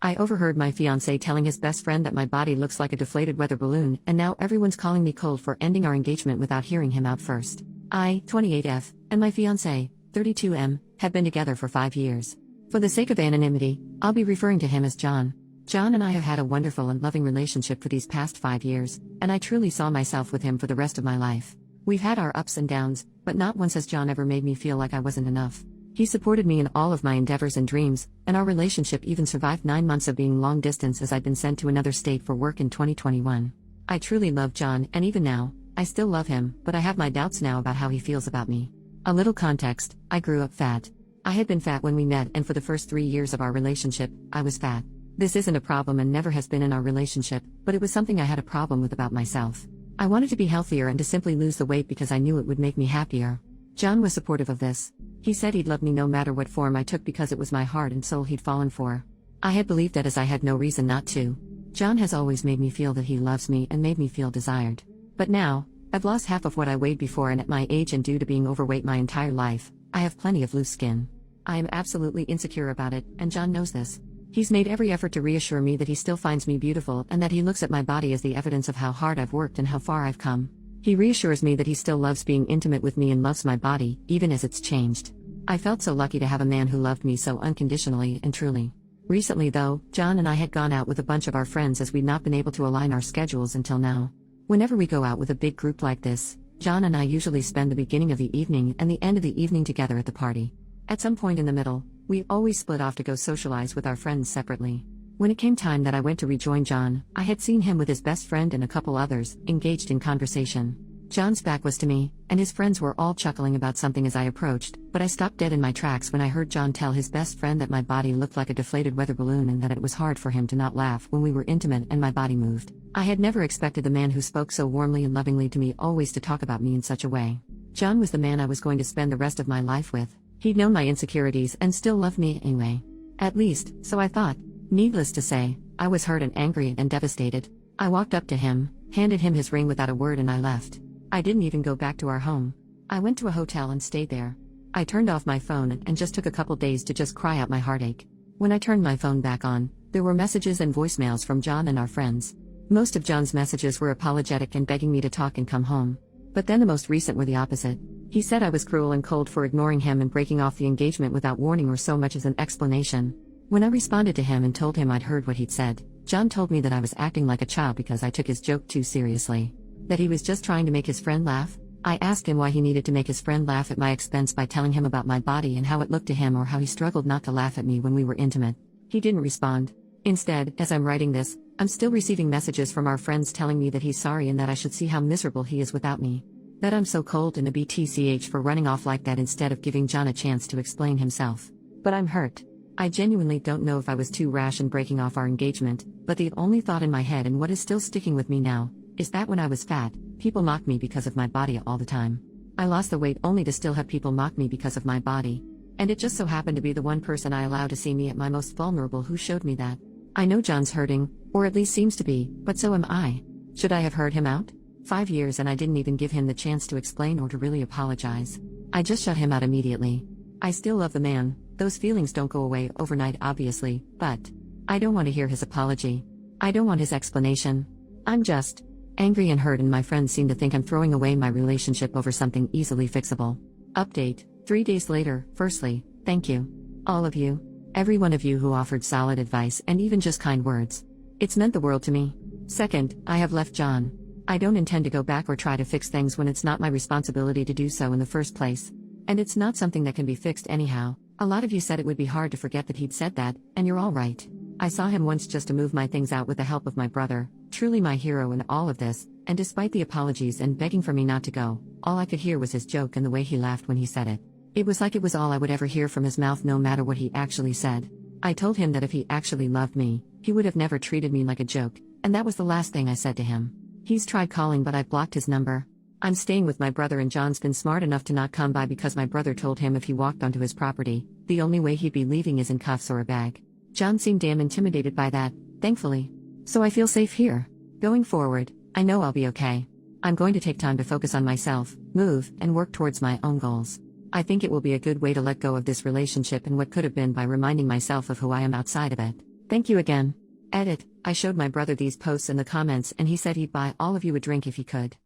I overheard my fiancé telling his best friend that my body looks like a deflated weather balloon, and now everyone's calling me cold for ending our engagement without hearing him out first. I, 28F, and my fiancé, 32M, have been together for 5 years. For the sake of anonymity, I'll be referring to him as John. John and I have had a wonderful and loving relationship for these past 5 years, and I truly saw myself with him for the rest of my life. We've had our ups and downs, but not once has John ever made me feel like I wasn't enough. He supported me in all of my endeavors and dreams, and our relationship even survived 9 months of being long distance as I'd been sent to another state for work in 2021. I truly love John, and even now, I still love him, but I have my doubts now about how he feels about me. A little context: I grew up fat. I had been fat when we met, and for the first 3 years of our relationship, I was fat. This isn't a problem and never has been in our relationship, but it was something I had a problem with about myself. I wanted to be healthier and to simply lose the weight because I knew it would make me happier. John was supportive of this. He said he'd love me no matter what form I took because it was my heart and soul he'd fallen for. I had believed that, as I had no reason not to. John has always made me feel that he loves me and made me feel desired. But now, I've lost half of what I weighed before, and at my age and due to being overweight my entire life, I have plenty of loose skin. I am absolutely insecure about it, and John knows this. He's made every effort to reassure me that he still finds me beautiful and that he looks at my body as the evidence of how hard I've worked and how far I've come. He reassures me that he still loves being intimate with me and loves my body, even as it's changed. I felt so lucky to have a man who loved me so unconditionally and truly. Recently though, John and I had gone out with a bunch of our friends as we'd not been able to align our schedules until now. Whenever we go out with a big group like this, John and I usually spend the beginning of the evening and the end of the evening together at the party. At some point in the middle, we always split off to go socialize with our friends separately. When it came time that I went to rejoin John, I had seen him with his best friend and a couple others, engaged in conversation. John's back was to me, and his friends were all chuckling about something as I approached, but I stopped dead in my tracks when I heard John tell his best friend that my body looked like a deflated weather balloon and that it was hard for him to not laugh when we were intimate and my body moved. I had never expected the man who spoke so warmly and lovingly to me always to talk about me in such a way. John was the man I was going to spend the rest of my life with. He'd known my insecurities and still loved me anyway. At least, so I thought. Needless to say, I was hurt and angry and devastated. I walked up to him, handed him his ring without a word, and I left. I didn't even go back to our home. I went to a hotel and stayed there. I turned off my phone and just took a couple days to just cry out my heartache. When I turned my phone back on, there were messages and voicemails from John and our friends. Most of John's messages were apologetic and begging me to talk and come home. But then the most recent were the opposite. He said I was cruel and cold for ignoring him and breaking off the engagement without warning or so much as an explanation. When I responded to him and told him I'd heard what he'd said, John told me that I was acting like a child because I took his joke too seriously. That he was just trying to make his friend laugh. I asked him why he needed to make his friend laugh at my expense by telling him about my body and how it looked to him, or how he struggled not to laugh at me when we were intimate. He didn't respond. Instead, as I'm writing this, I'm still receiving messages from our friends telling me that he's sorry and that I should see how miserable he is without me. That I'm so cold and a BTCH for running off like that instead of giving John a chance to explain himself. But I'm hurt. I genuinely don't know if I was too rash in breaking off our engagement, but the only thought in my head, and what is still sticking with me now, is that when I was fat, people mocked me because of my body all the time. I lost the weight only to still have people mock me because of my body. And it just so happened to be the one person I allowed to see me at my most vulnerable who showed me that. I know John's hurting, or at least seems to be, but so am I. Should I have heard him out? 5 years and I didn't even give him the chance to explain or to really apologize. I just shut him out immediately. I still love the man, those feelings don't go away overnight obviously, but I don't want to hear his apology. I don't want his explanation. I'm just angry and hurt, and my friends seem to think I'm throwing away my relationship over something easily fixable. Update: 3 days later. Firstly, thank you. All of you. Every one of you who offered solid advice and even just kind words. It's meant the world to me. Second, I have left John. I don't intend to go back or try to fix things when it's not my responsibility to do so in the first place. And it's not something that can be fixed anyhow. A lot of you said it would be hard to forget that he'd said that, and you're all right. I saw him once just to move my things out with the help of my brother, truly my hero in all of this, and despite the apologies and begging for me not to go, all I could hear was his joke and the way he laughed when he said it. It was like it was all I would ever hear from his mouth, no matter what he actually said. I told him that if he actually loved me, he would have never treated me like a joke, and that was the last thing I said to him. He's tried calling, but I've blocked his number. I'm staying with my brother, and John's been smart enough to not come by because my brother told him if he walked onto his property, the only way he'd be leaving is in cuffs or a bag. John seemed damn intimidated by that, thankfully. So I feel safe here. Going forward, I know I'll be okay. I'm going to take time to focus on myself, move, and work towards my own goals. I think it will be a good way to let go of this relationship and what could have been by reminding myself of who I am outside of it. Thank you again. Edit, I showed my brother these posts in the comments and he said he'd buy all of you a drink if he could.